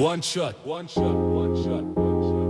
One shot, one shot, one shot, one shot.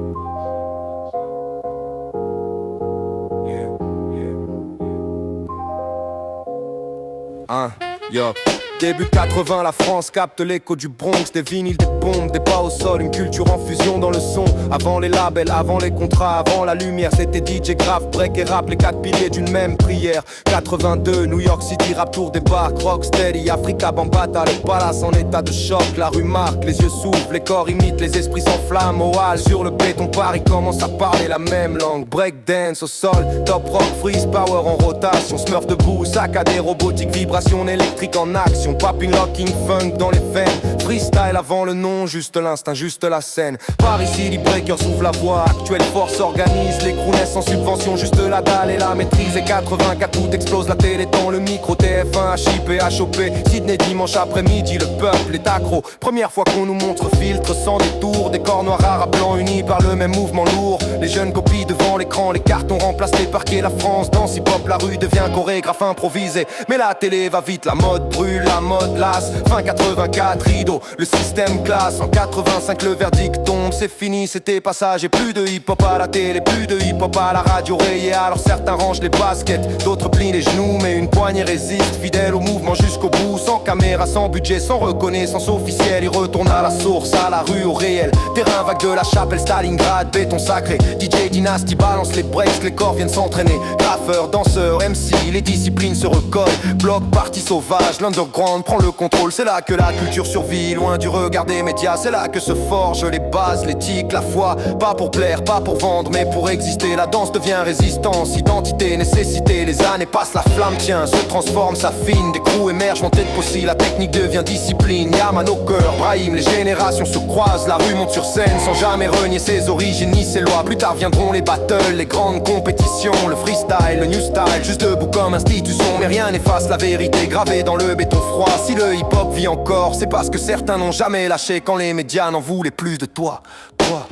Yo. Début 80, la France capte l'écho du Bronx. Des vinyles, des bombes, des pas au sol. Une culture en fusion dans le son. Avant les labels, avant les contrats, avant la lumière. C'était DJ, grave, break et rap, les quatre piliers d'une même prière. 82, New York City, rap tour des bars. Rocksteady, Africa, Bambata, le palace en état de choc. La rue marque, les yeux s'ouvrent, les corps imitent, les esprits s'enflamment. Au hall, sur le béton, Paris commence à parler la même langue. Break dance au sol, top rock, freeze power en rotation. Smurf debout, saccadé, robotique, vibration électrique en action. Popping, locking, funk dans les veines. Freestyle avant le nom, juste l'instinct, juste la scène. Par ici, les breakers ouvrent la voie. Actuelle force organise, les crews naissent sans subvention. Juste la dalle et la maîtrise. Et 84, tout explose, la téléthon, le micro, TF1, HIP, HOP. Sydney, dimanche après-midi, le peuple est accro. Première fois qu'on nous montre filtre sans détour. Des corps noirs, arabes, blancs unis par le même mouvement lourd. Les jeunes copient devant l'écran, les cartons remplacent les parquets. La France danse hip-hop, la rue devient chorégraphe improvisé. Mais la télé va vite, la mode brûle, la mode lasse. Fin 84, rideau, le système classe. En 85, le verdict tombe, c'est fini, c'était passage. Et plus de hip-hop à la télé, plus de hip-hop à la radio rayée. Alors certains rangent les baskets, d'autres plient les genoux. Mais une poignée résiste, fidèle au mouvement jusqu'au bout. Sans caméra, sans budget, sans reconnaissance officielle. Il retourne à la source, à la rue, au réel. Terrain vague de la chapelle, Stalingrad, béton sacré. DJ Dynasty balance les breaks, les corps viennent s'entraîner. Graffeurs, danseurs, MC, les disciplines se recollent. Bloc, partie sauvage, l'underground prend le contrôle. C'est là que la culture survit, loin du regard des médias. C'est là que se forgent les bases, l'éthique, la foi. Pas pour plaire, pas pour vendre, mais pour exister. La danse devient résistance, identité, nécessité. Les années passent, la flamme tient, se transforme, s'affine. Des crews émergent, vont être possible, la technique devient discipline. Yaman au cœur, Brahim, les générations se croisent. La rue monte sur scène sans jamais renier ses origines ni ses lois. Plus tard viendront les battles, les grandes compétitions. Le freestyle, le new style, juste debout comme institution. Mais rien n'efface la vérité gravée dans le béton froid. Si le hip-hop vit encore, c'est parce que certains n'ont jamais lâché quand les médias n'en voulaient plus de toi.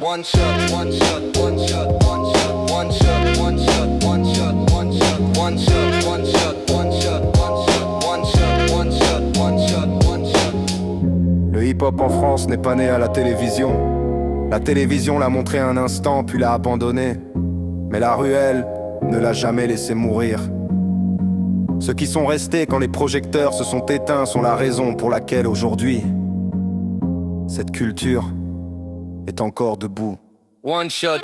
One shot, one shot, one shot, one shot, one shot, one shot, one shot, one shot, one shot, one shot, one shot, one shot, one shot, one shot, one shot. Le hip-hop en France n'est pas né à la télévision. La télévision l'a montré un instant puis l'a abandonné. Mais la rue, elle, ne l'a jamais laissé mourir. Ceux qui sont restés quand les projecteurs se sont éteints sont la raison pour laquelle aujourd'hui cette culture est encore debout. One shot.